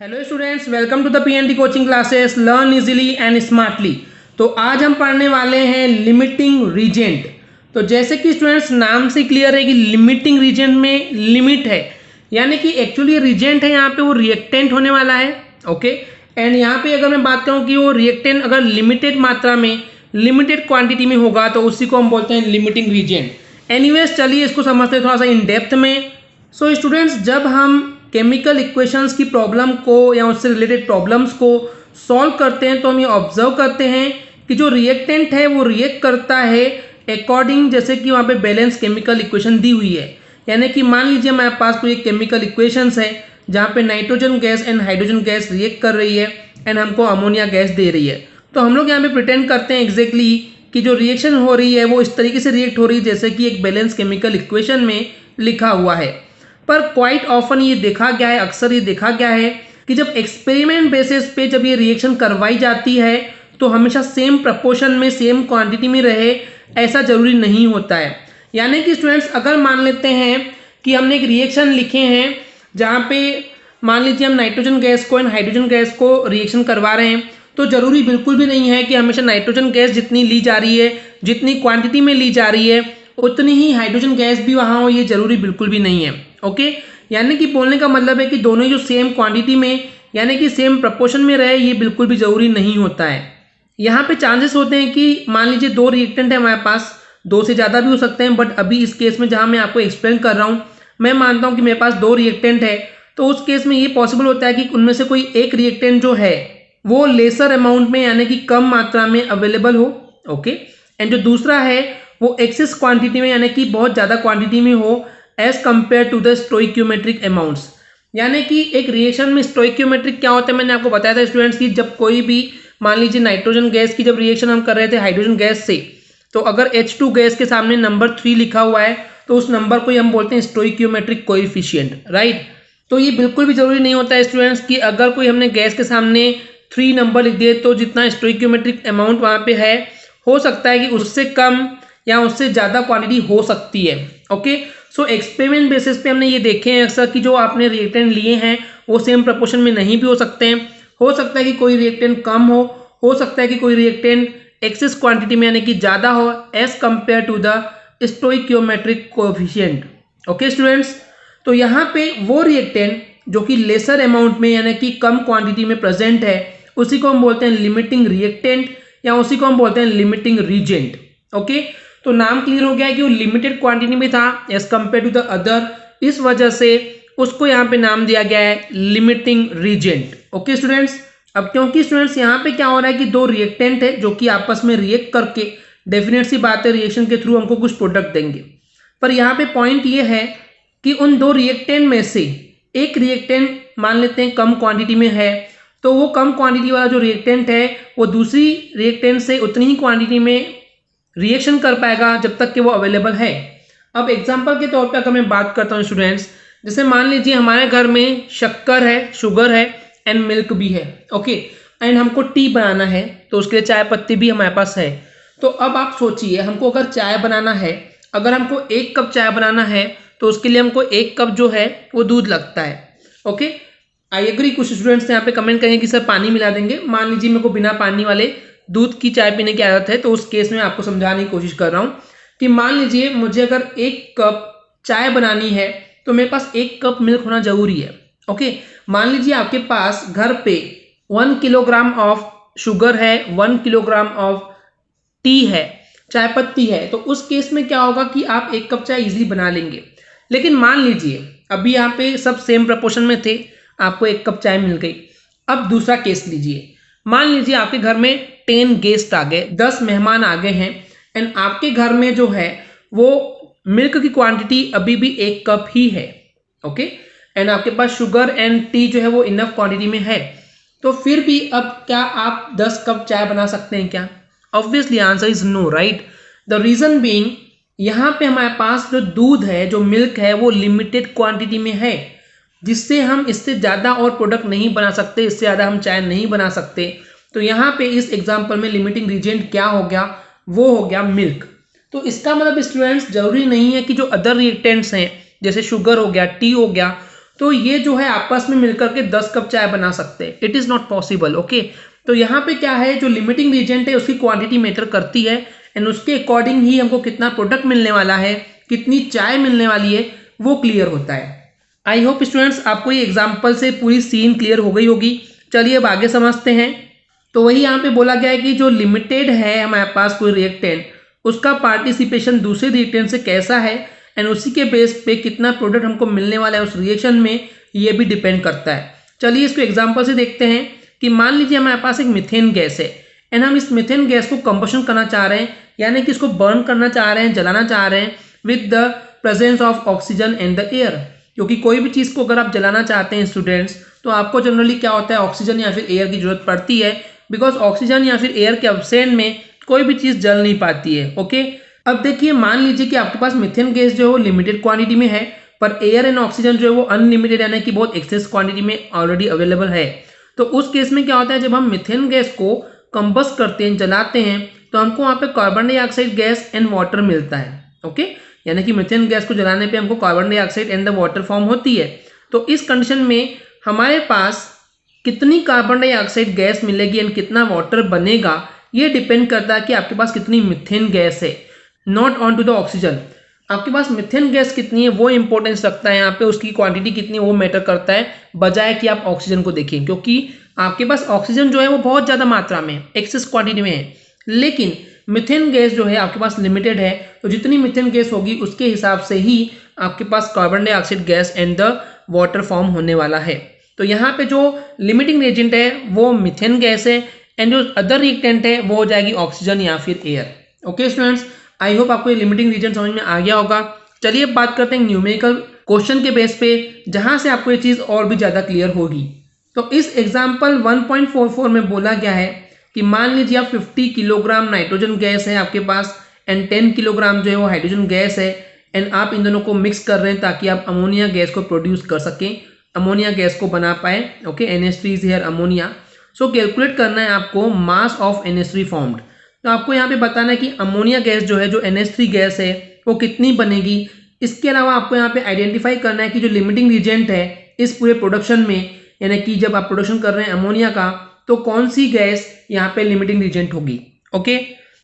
Hello students, welcome to the PNT coaching classes learn easily and smartly. तो आज हम पढ़ने वाले हैं लिमिटिंग रीजेंट। तो जैसे कि स्टूडेंट्स नाम से क्लियर है कि लिमिटिंग रीजेंट में लिमिट है, यानी कि एक्चुअली रीजेंट है यहाँ पे वो रिएक्टेंट होने वाला है। ओके, एंड यहाँ पे अगर मैं बात करूँ कि वो रिएक्टेंट अगर लिमिटेड मात्रा में लिमिटेड क्वांटिटी में होगा तो उसी को हम बोलते हैं लिमिटिंग रीजेंट। एनीवेज चलिए इसको समझते हैं थोड़ा सा इन डेप्थ में। सो स्टूडेंट्स, जब हम केमिकल इक्वेशंस की प्रॉब्लम को या उससे रिलेटेड प्रॉब्लम्स को सॉल्व करते हैं तो हम ये ऑब्जर्व करते हैं कि जो रिएक्टेंट है वो रिएक्ट करता है अकॉर्डिंग, जैसे कि वहाँ पे बैलेंस केमिकल इक्वेशन दी हुई है। यानी कि मान लीजिए हमारे पास कोई एक केमिकल इक्वेशंस है जहाँ पे nitrogen gas and hydrogen gas react कर रही है एंड हमको अमोनिया गैस दे रही है। तो हम लोग यहाँ पे प्रिटेंड करते हैं एग्जैक्टली कि जो रिएक्शन हो रही है वो इस तरीके से रिएक्ट हो रही है जैसे कि एक बैलेंस केमिकल इक्वेशन में लिखा हुआ है। पर क्वाइट ऑफन ये देखा गया है, अक्सर ये देखा गया है कि जब एक्सपेरिमेंट बेसिस पे जब ये रिएक्शन करवाई जाती है तो हमेशा सेम प्रपोर्शन में सेम क्वांटिटी में रहे, ऐसा जरूरी नहीं होता है। यानी कि स्टूडेंट्स अगर मान लेते हैं कि हमने एक रिएक्शन लिखे हैं जहाँ पे मान लीजिए हम नाइट्रोजन गैस को एंड हाइड्रोजन गैस को रिएक्शन करवा रहे हैं, तो जरूरी बिल्कुल भी नहीं है कि हमेशा नाइट्रोजन गैस जितनी ली जा रही है, जितनी क्वांटिटी में ली जा रही है, उतनी ही हाइड्रोजन गैस भी वहाँ हो, ये जरूरी बिल्कुल भी नहीं है। ओके, यानी कि बोलने का मतलब है कि दोनों ही जो सेम क्वांटिटी में यानी कि सेम प्रपोर्शन में रहे, ये बिल्कुल भी जरूरी नहीं होता है। यहाँ पे चांसेस होते हैं कि मान लीजिए दो रिएक्टेंट है हमारे पास, दो से ज़्यादा भी हो सकते हैं, बट अभी इस केस में जहाँ मैं आपको एक्सप्लेन कर रहा हूँ, मैं मानता हूँ कि मेरे पास दो रिएक्टेंट है, तो उस केस में ये पॉसिबल होता है कि उनमें से कोई एक रिएक्टेंट जो है वो लेसर अमाउंट में यानी कि कम मात्रा में अवेलेबल हो। ओके, एंड जो दूसरा है वो एक्सेस क्वांटिटी में यानी कि बहुत ज़्यादा क्वांटिटी में हो as compare to the stoichiometric amounts. यानी कि एक रिएक्शन में स्टोइक्योमेट्रिक क्या होता है, मैंने आपको बताया था स्टूडेंट्स की जब कोई भी मान लीजिए नाइट्रोजन गैस की जब रिएक्शन हम कर रहे थे हाइड्रोजन गैस से, तो अगर H2 गैस के सामने नंबर 3 लिखा हुआ है तो उस नंबर को हम बोलते हैं स्टोइक्योमेट्रिक कोएफिशिएंट, राइट। तो ये बिल्कुल भी जरूरी नहीं होता है स्टूडेंट्स कि अगर कोई हमने गैस के सामने 3 नंबर लिख दिए तो जितना स्टोइक्योमेट्रिक अमाउंट वहाँ पे है, हो सकता है कि उससे कम या उससे ज़्यादा क्वांटिटी हो सकती है। ओके, सो एक्सपेरिमेंट बेसिस पे हमने ये देखे हैं अक्सर कि जो आपने रिएक्टेंट लिए हैं वो सेम प्रपोर्शन में नहीं भी हो सकते हैं। हो सकता है कि कोई रिएक्टेंट कम हो सकता है कि कोई रिएक्टेंट एक्सेस क्वांटिटी में यानी कि ज़्यादा हो as compare to the stoichiometric coefficient. Okay students, तो यहाँ पे वो रिएक्टेंट जो कि लेसर अमाउंट में यानी कि कम क्वांटिटी में प्रेजेंट है उसी को हम बोलते हैं लिमिटिंग रिएक्टेंट या उसी को हम बोलते हैं लिमिटिंग रीजेंट। ओके, तो नाम क्लियर हो गया है कि वो लिमिटेड क्वांटिटी में था as compare to the other, इस वजह से उसको यहाँ पे नाम दिया गया है लिमिटिंग रीजेंट। ओके स्टूडेंट्स, अब क्योंकि स्टूडेंट्स यहाँ पे क्या हो रहा है कि दो रिएक्टेंट है जो कि आपस में रिएक्ट करके डेफिनेट सी बात है रिएक्शन के थ्रू हमको कुछ प्रोडक्ट देंगे, पर यहाँ पे पॉइंट ये है कि उन दो रिएक्टेंट में से एक रिएक्टेंट मान लेते हैं कम क्वांटिटी में है, तो वो कम क्वांटिटी वाला जो रिएक्टेंट है वो दूसरी रिएक्टेंट से उतनी ही क्वांटिटी में रिएक्शन कर पाएगा जब तक कि वो अवेलेबल है। अब एग्जांपल के तौर पे अगर मैं बात करता हूँ स्टूडेंट्स, जैसे मान लीजिए हमारे घर में शक्कर है, शुगर है एंड मिल्क भी है। ओके, एंड हमको टी बनाना है तो उसके लिए चाय पत्ती भी हमारे पास है। तो अब आप सोचिए हमको अगर चाय बनाना है, अगर हमको 1 कप चाय बनाना है तो उसके लिए हमको 1 कप जो है वो दूध लगता है। Okay, I agree. कुछ स्टूडेंट्स यहाँ पे कमेंट करेंगे कि सर पानी मिला देंगे। मान लीजिए मेरे को बिना पानी वाले दूध की चाय पीने की आदत है, तो उस केस में आपको समझाने की कोशिश कर रहा हूँ कि मान लीजिए मुझे अगर 1 कप चाय बनानी है तो मेरे पास 1 कप मिल्क होना जरूरी है। ओके, मान लीजिए आपके पास घर पे 1 किलोग्राम ऑफ शुगर है, 1 किलोग्राम ऑफ टी है, चाय पत्ती है, तो उस केस में क्या होगा कि आप 1 कप चाय इजीली बना लेंगे। लेकिन मान लीजिए अभी यहाँ पे सब सेम प्रपोर्शन में थे, आपको 1 कप चाय मिल गई। अब दूसरा केस लीजिए, मान लीजिए आपके घर में 10 गेस्ट आ गए, 10 मेहमान आ गए हैं एंड आपके घर में जो है वो मिल्क की क्वांटिटी अभी भी 1 कप ही है। ओके, एंड आपके पास शुगर एंड टी जो है वो इनफ क्वांटिटी में है, तो फिर भी अब क्या आप 10 कप चाय बना सकते हैं क्या? Obviously answer is no, right. The reason being यहाँ पे हमारे पास जो दूध है, जो मिल्क है, वो लिमिटेड क्वांटिटी में है, जिससे हम इससे ज़्यादा और प्रोडक्ट नहीं बना सकते, इससे ज़्यादा हम चाय नहीं बना सकते। तो यहाँ पे इस एग्जाम्पल में लिमिटिंग रीजेंट क्या हो गया, वो हो गया मिल्क। तो इसका मतलब स्टूडेंट्स जरूरी नहीं है कि जो अदर रिएक्टेंट्स हैं जैसे शुगर हो गया, टी हो गया, तो ये जो है आपस में मिलकर के 10 कप चाय बना सकते हैं। It is not possible. Okay, तो यहाँ पे क्या है, जो लिमिटिंग रीजेंट है उसकी क्वांटिटी मैटर करती है एंड उसके अकॉर्डिंग ही हमको कितना प्रोडक्ट मिलने वाला है, कितनी चाय मिलने वाली है, वो क्लियर होता है। आई होप स्टूडेंट्स आपको ये एग्जाम्पल से पूरी सीन क्लियर हो गई होगी। चलिए अब आगे समझते हैं। तो वही यहाँ पे बोला गया है कि जो लिमिटेड है हमारे पास कोई रिएक्टेंट, उसका पार्टिसिपेशन दूसरे रिएक्टेंट से कैसा है एंड उसी के बेस पे कितना प्रोडक्ट हमको मिलने वाला है उस रिएक्शन में, ये भी डिपेंड करता है। चलिए इसको एग्जाम्पल से देखते हैं कि मान लीजिए हमारे पास एक मीथेन गैस है एंड हम इस मीथेन गैस को कंबशन करना चाह रहे हैं, यानी कि इसको बर्न करना चाह रहे हैं, जलाना चाह रहे हैं with the presence of oxygen and the air. क्योंकि कोई भी चीज़ को अगर आप जलाना चाहते हैं स्टूडेंट्स, तो आपको जनरली क्या होता है, ऑक्सीजन या फिर एयर की जरूरत पड़ती है, बिकॉज ऑक्सीजन या फिर एयर के अब्सेंट में कोई भी चीज़ जल नहीं पाती है। ओके, अब देखिए मान लीजिए कि आपके पास मीथेन गैस जो है वो लिमिटेड क्वांटिटी में है, पर एयर एंड ऑक्सीजन जो है वो अनलिमिटेड यानी कि बहुत एक्सेस क्वांटिटी में ऑलरेडी अवेलेबल है। तो उस केस में क्या होता है, जब हम मीथेन गैस को कंबस्ट करते हैं, जलाते हैं, तो हमको वहाँ पे carbon dioxide gas and water मिलता है। ओके, यानी कि मीथेन गैस को जलाने पे हमको carbon dioxide and the water form होती है। तो इस कंडीशन में हमारे पास कितनी कार्बन डाइऑक्साइड गैस मिलेगी एंड कितना वाटर बनेगा, ये डिपेंड करता है कि आपके पास कितनी मीथेन गैस है, not on to the oxygen. आपके पास मीथेन गैस कितनी है वो इंपॉर्टेंस रखता है यहाँ पे, उसकी क्वांटिटी कितनी है वो मैटर करता है, बजाय कि आप ऑक्सीजन को देखें, क्योंकि आपके पास ऑक्सीजन जो है वो बहुत ज़्यादा मात्रा में एक्सेस क्वांटिटी में है, लेकिन मीथेन गैस जो है आपके पास लिमिटेड है। तो जितनी मीथेन गैस होगी उसके हिसाब से ही आपके पास carbon dioxide gas and the water form होने वाला है। तो यहाँ पे जो लिमिटिंग रिएजेंट है वो मीथेन गैस है एंड जो अदर रिएक्टेंट है वो हो जाएगी ऑक्सीजन या फिर air. Okay students, I hope आपको ये लिमिटिंग रीजन समझ में आ गया होगा। चलिए अब बात करते हैं न्यूमेरिकल क्वेश्चन के बेस पे, जहां से आपको ये चीज़ और भी ज़्यादा क्लियर होगी। तो इस एग्जाम्पल 1.44 में बोला गया है कि मान लीजिए आप 50 किलोग्राम नाइट्रोजन गैस है आपके पास एंड 10 किलोग्राम जो है वो हाइड्रोजन गैस है एंड आप इन दोनों को मिक्स कर रहे हैं ताकि आप अमोनिया गैस को प्रोड्यूस कर सकें, अमोनिया गैस को बना पाए। Okay, NH3 is here ammonia. So calculate करना है आपको मास ऑफ NH3 फॉर्म्ड। तो आपको यहाँ पे बताना है कि अमोनिया गैस जो है, जो NH3 गैस है, वो कितनी बनेगी। इसके अलावा आपको यहाँ पे आइडेंटिफाई करना है कि जो लिमिटिंग रीजेंट है इस पूरे प्रोडक्शन में, यानी कि जब आप प्रोडक्शन कर रहे हैं अमोनिया का, तो कौन सी गैस यहाँ पे लिमिटिंग रीजेंट होगी। ओके,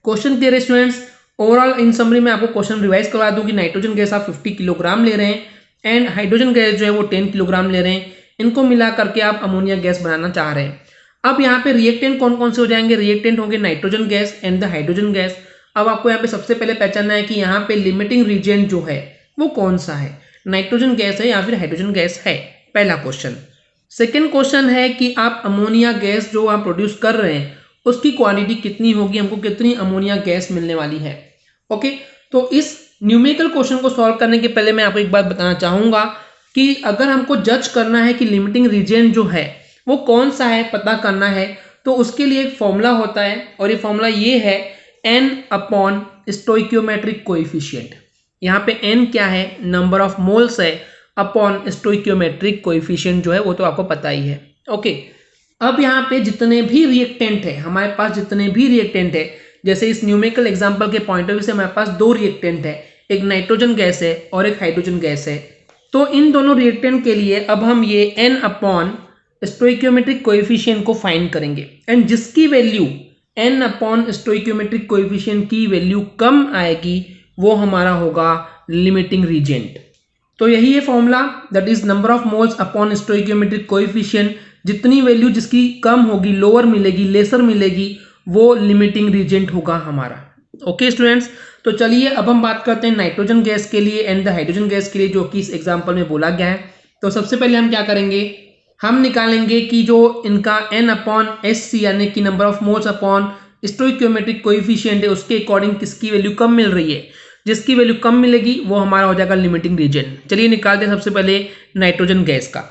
क्वेश्चन क्लियर है स्टूडेंट्स। ओवरऑल इन समरी में आपको क्वेश्चन रिवाइज करवा दूं कि नाइट्रोजन गैस आप 50 किलोग्राम ले रहे हैं एंड हाइड्रोजन गैस जो है वो 10 किलोग्राम ले रहे हैं, इनको मिला करके आप अमोनिया गैस बनाना चाह रहे हैं। अब यहाँ पे रिएक्टेंट कौन कौन से हो जाएंगे, रिएक्टेंट होंगे nitrogen gas and the hydrogen gas. अब आपको यहाँ पे सबसे पहले पहचानना है कि यहाँ पे लिमिटिंग रीजेंट जो है वो कौन सा है, नाइट्रोजन गैस है या फिर हाइड्रोजन गैस है, पहला क्वेश्चन। सेकेंड क्वेश्चन है कि आप अमोनिया गैस जो आप प्रोड्यूस कर रहे हैं उसकी क्वांटिटी कितनी होगी, हमको कितनी अमोनिया गैस मिलने वाली है। ओके, तो इस न्यूमेरिकल क्वेश्चन को सॉल्व करने के पहले मैं आपको एक बात बताना चाहूंगा कि अगर हमको जज करना है कि लिमिटिंग रीजेंट जो है वो कौन सा है, पता करना है, तो उसके लिए एक फॉर्मूला होता है और ये फॉर्मूला ये है n अपॉन स्टोइकियोमेट्रिक कोएफिशिएंट। यहाँ पे n क्या है, नंबर ऑफ मोल्स है, अपॉन स्टोइकियोमेट्रिक कोएफिशिएंट जो है वो तो आपको पता ही है। ओके, अब यहाँ पे जितने भी रिएक्टेंट है हमारे पास, जितने भी रिएक्टेंट है, जैसे इस न्यूमेरिकल एग्जांपल के पॉइंट ऑफ व्यू से हमारे पास दो रिएक्टेंट है, एक नाइट्रोजन गैस है और एक हाइड्रोजन गैस है। तो इन दोनों रिएक्टेंट के लिए अब हम ये n अपॉन स्टोइकियोमेट्रिक कोएफिशिएंट को फाइंड करेंगे एंड जिसकी value n upon stoichiometric coefficient की वैल्यू कम आएगी वो हमारा होगा लिमिटिंग रीजेंट। तो यही है formula, that is number of moles upon stoichiometric coefficient. जितनी वैल्यू जिसकी कम होगी, लोअर मिलेगी, लेसर मिलेगी, वो लिमिटिंग रीजेंट होगा हमारा। ओके स्टूडेंट्स, तो चलिए अब हम बात करते हैं नाइट्रोजन गैस के लिए एंड द हाइड्रोजन गैस के लिए, जो कि इस एग्जाम्पल में बोला गया है। तो सबसे पहले हम क्या करेंगे, हम निकालेंगे कि जो इनका n अपॉन SC यानी कि number of moles upon stoichiometric coefficient है उसके अकॉर्डिंग किसकी वैल्यू कम मिल रही है। जिसकी वैल्यू कम मिलेगी वो हमारा हो जाएगा लिमिटिंग रीजन। चलिए निकालते हैं सबसे पहले नाइट्रोजन गैस का।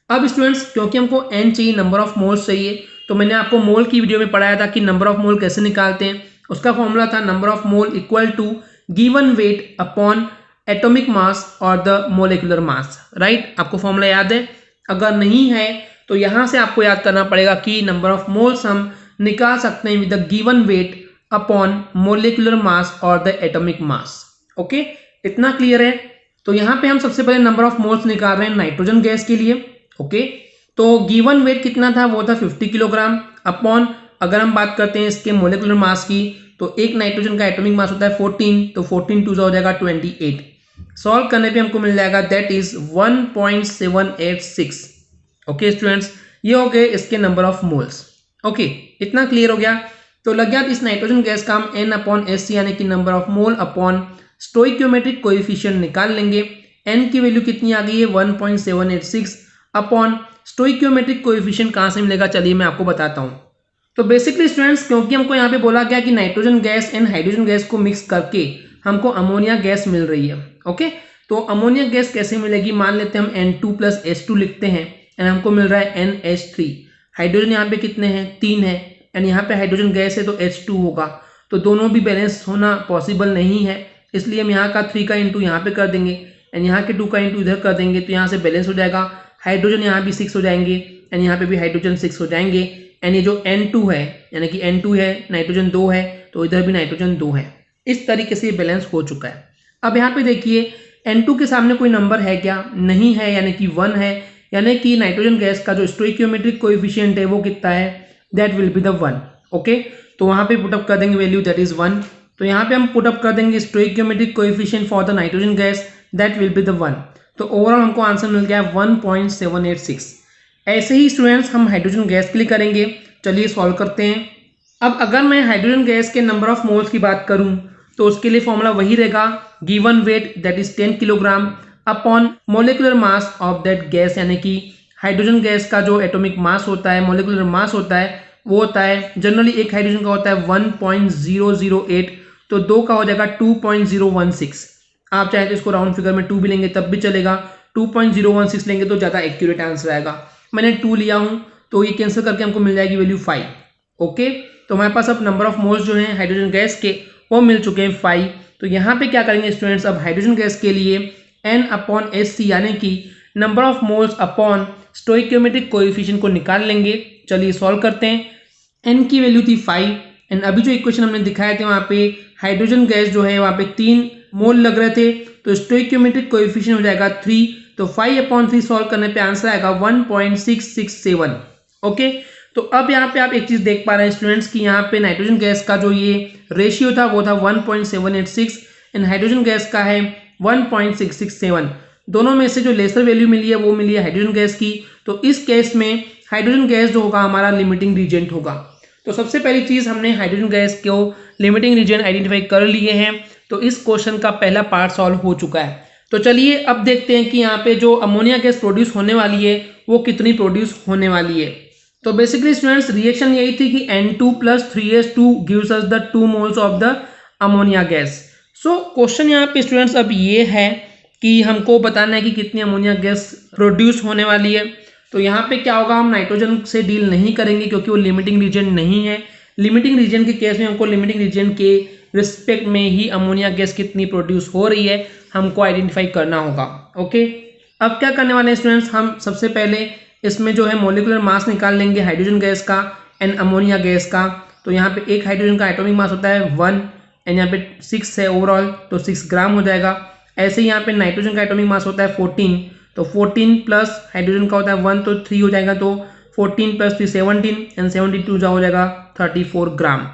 अब स्टूडेंट्स क्योंकि हमको n चाहिए, नंबर ऑफ मोल्स चाहिए, तो मैंने आपको मोल की वीडियो में पढ़ाया था कि नंबर ऑफ मोल कैसे निकालते हैं। उसका फॉर्मूला था number of mole equal to given weight upon atomic mass और द मोलिकुलर मास। राइट, आपको फॉर्मूला याद है? अगर नहीं है तो यहां से आपको याद करना पड़ेगा कि नंबर ऑफ मोल्स हम निकाल सकते हैं with the given weight upon molecular mass और द एटॉमिक मास। ओके, इतना क्लियर है? तो यहाँ पे हम सबसे पहले नंबर ऑफ मोल्स निकाल रहे हैं नाइट्रोजन गैस के लिए। ओके, तो गिवन वेट कितना था, वो था 50 किलोग्राम अपॉन, अगर हम बात करते हैं इसके मोलिकुलर मास की, तो एक नाइट्रोजन का एटॉमिक मास होता है 14, तो 14 टू हो जाएगा 28। सॉल्व करने पे हमको मिल जाएगा दैट इज 1.786। ओके स्टूडेंट्स, ये हो गए इसके नंबर ऑफ मोल्स। ओके, इतना क्लियर हो गया। तो लग गया इस नाइट्रोजन गैस का हम N/SC यानी कि number of mole upon stoichiometric coefficient निकाल लेंगे। N की वैल्यू कितनी आ गई है 1.786 अपॉन स्टोइकियोमेट्रिक कोएफिशिएंट कहाँ से मिलेगा, चलिए मैं आपको बताता हूँ। तो बेसिकली स्टूडेंट्स, क्योंकि हमको यहाँ पे बोला गया कि nitrogen gas and hydrogen gas को मिक्स करके हमको अमोनिया गैस मिल रही है। ओके, तो अमोनिया गैस कैसे मिलेगी, मान लेते हैं हम N2+H2 लिखते हैं एंड हमको मिल रहा है NH3। हाइड्रोजन यहाँ पे कितने हैं, 3 है, एंड यहाँ पे हाइड्रोजन गैस है तो H2 होगा, तो दोनों भी बैलेंस होना पॉसिबल नहीं है, इसलिए हम यहाँ का 3 का इंटू यहाँ पे कर देंगे एंड यहाँ के 2 का इंटू इधर कर देंगे, तो यहाँ से बैलेंस हो जाएगा। हाइड्रोजन यहाँ भी 6 हो जाएंगे एंड यहाँ पे भी हाइड्रोजन 6 हो जाएंगे, एंड ये जो N2 है यानी कि N2 है, नाइट्रोजन 2 है, तो इधर भी नाइट्रोजन 2 है। इस तरीके से ये बैलेंस हो चुका है। अब यहाँ पे देखिए N2 के सामने कोई नंबर है क्या, नहीं है, यानी कि 1 है, यानी कि नाइट्रोजन गैस का जो स्टोइकियोमेट्रिक कोएफिशिएंट है वो कितना है, that will be the 1। Okay, तो वहाँ पे पुटअप कर देंगे वैल्यू, दैट इज 1। तो यहाँ पे हम पुटअप कर देंगे stoichiometric coefficient for the nitrogen gas, that will be the 1। तो ओवरऑल हमको आंसर मिल गया 1.786। ऐसे ही स्टूडेंट्स हम हाइड्रोजन गैस के लिए करेंगे, चलिए सॉल्व करते हैं। अब अगर मैं हाइड्रोजन गैस के नंबर ऑफ मोल्स की बात करूं तो उसके लिए फॉर्मूला वही रहेगा, given weight that is 10 kilogram upon molecular mass of that gas, यानी कि हाइड्रोजन गैस का जो एटॉमिक मास होता है, मोलिकुलर मास होता है, वो होता है जनरली एक हाइड्रोजन का होता है 1.008, तो 2 का हो जाएगा 2.016। आप चाहे तो इसको राउंड फिगर में 2 भी लेंगे तब भी चलेगा, 2.016 लेंगे तो ज़्यादा एक्यूरेट आंसर आएगा। मैंने 2 लिया हूँ तो ये कैंसिल करके हमको मिल जाएगी वैल्यू 5। ओके, तो हमारे पास अब नंबर ऑफ मोल्स जो हैं हाइड्रोजन गैस के वो मिल चुके हैं 5। तो यहाँ पे क्या करेंगे स्टूडेंट्स, अब हाइड्रोजन गैस के लिए N/SC यानी कि number of moles upon stoichiometric coefficient को निकाल लेंगे। चलिए सॉल्व करते हैं। N की वैल्यू थी 5 एंड अभी जो इक्वेशन हमने दिखाए थे वहाँ पे हाइड्रोजन गैस जो है वहाँ पे 3 मोल लग रहे थे, तो स्टोइकियोमेट्रिक कोएफिशिएंट हो जाएगा 3, तो 5/3 सॉल्व करने पे आंसर आएगा 1.667। ओके, तो अब यहाँ पे आप एक चीज देख पा रहे हैं स्टूडेंट्स कि यहाँ पे नाइट्रोजन गैस का जो ये रेशियो था वो था 1.786 एंड हाइड्रोजन गैस का है 1.667। दोनों में से जो लेसर वैल्यू मिली है वो मिली है हाइड्रोजन गैस की, तो इस केस में हाइड्रोजन गैस जो होगा हमारा लिमिटिंग रीजेंट होगा। तो सबसे पहली चीज हमने हाइड्रोजन गैस को लिमिटिंग रीजन आइडेंटिफाई कर लिए हैं, तो इस क्वेश्चन का पहला पार्ट सॉल्व हो चुका है। तो चलिए अब देखते हैं कि यहाँ पे जो अमोनिया गैस प्रोड्यूस होने वाली है वो कितनी प्रोड्यूस होने वाली है। तो बेसिकली स्टूडेंट्स रिएक्शन यही थी कि N2+3H2 gives us the 2 moles of the ammonia gas. So question यहाँ पे स्टूडेंट्स अब ये है कि हमको बताना है कि कितनी अमोनिया गैस प्रोड्यूस होने वाली है। तो यहाँ पे क्या होगा, हम नाइट्रोजन से डील नहीं करेंगे क्योंकि वो लिमिटिंग रीजन नहीं है। लिमिटिंग रीजन के केस में हमको लिमिटिंग रीजन के रिस्पेक्ट में ही अमोनिया गैस कितनी प्रोड्यूस हो रही है हमको आइडेंटिफाई करना होगा। ओके, अब क्या करने वाले हैं स्टूडेंट्स, हम सबसे पहले इसमें जो है मोलिकुलर मास निकाल लेंगे हाइड्रोजन गैस का एंड अमोनिया गैस का। तो यहाँ पे एक हाइड्रोजन का एटॉमिक मास होता है 1 एंड यहाँ पे 6 है ओवरऑल, तो 6 ग्राम हो जाएगा। ऐसे ही यहाँ पे नाइट्रोजन का एटॉमिक मास होता है 14, तो 14 प्लस हाइड्रोजन का होता है 1 तो 3 हो जाएगा, तो 14 प्लस 3 17 एंड 72 हो जाएगा 34 ग्राम।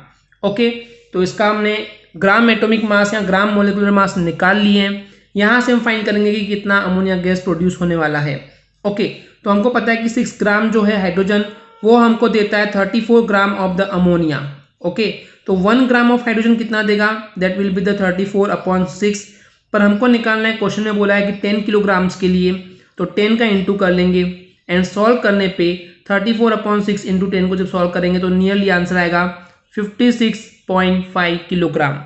ओके, तो इसका हमने ग्राम एटॉमिक मास या ग्राम मोलिकुलर मास निकाल लिए हैं। यहाँ से हम फाइंड करेंगे कि कितना अमोनिया गैस प्रोड्यूस होने वाला है। ओके, तो हमको पता है कि 6 ग्राम जो है हाइड्रोजन वो हमको देता है 34 gram of the ammonia. Okay, तो 1 ग्राम ऑफ हाइड्रोजन कितना देगा, दैट विल बी द 34/6। पर हमको निकालना है, क्वेश्चन में बोला है कि 10 किलोग्राम्स के लिए, तो 10 का इंटू कर लेंगे एंड सॉल्व करने पे 34/6 इंटू 10 को जब सॉल्व करेंगे तो नियरली आंसर आएगा 56.5 किलोग्राम।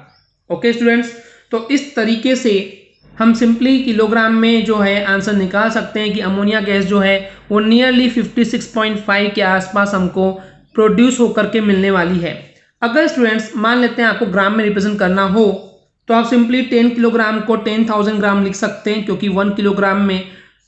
ओके स्टूडेंट्स, तो इस तरीके से हम सिंपली किलोग्राम में जो है आंसर निकाल सकते हैं कि अमोनिया गैस जो है वो नियरली 56.5 के आसपास हमको प्रोड्यूस होकर के मिलने वाली है। अगर स्टूडेंट्स मान लेते हैं आपको ग्राम में रिप्रेजेंट करना हो तो आप सिंपली 10 किलोग्राम को 10,000 ग्राम लिख सकते हैं, क्योंकि 1 किलोग्राम में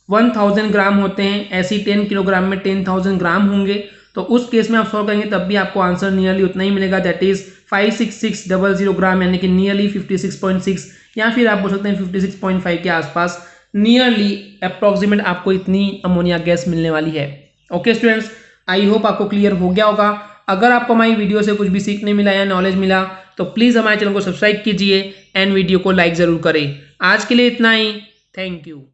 1000 ग्राम होते हैं, ऐसे ही 10 किलोग्राम में 10,000 ग्राम होंगे। तो उस केस में आप सॉल्व करेंगे तब भी आपको आंसर नियरली उतना ही मिलेगा, दैट इज 56600 ग्राम, यानी कि नियरली 56.6 या फिर आप बोल सकते हैं 56.5 के आसपास नियरली अप्रॉक्सीमेट आपको इतनी अमोनिया गैस मिलने वाली है। ओके स्टूडेंट्स, आई होप आपको क्लियर हो गया होगा। अगर आपको हमारी वीडियो से कुछ भी सीखने मिला या नॉलेज मिला तो प्लीज़ हमारे चैनल को सब्सक्राइब कीजिए एंड वीडियो को लाइक ज़रूर करें। आज के लिए इतना ही, थैंक यू।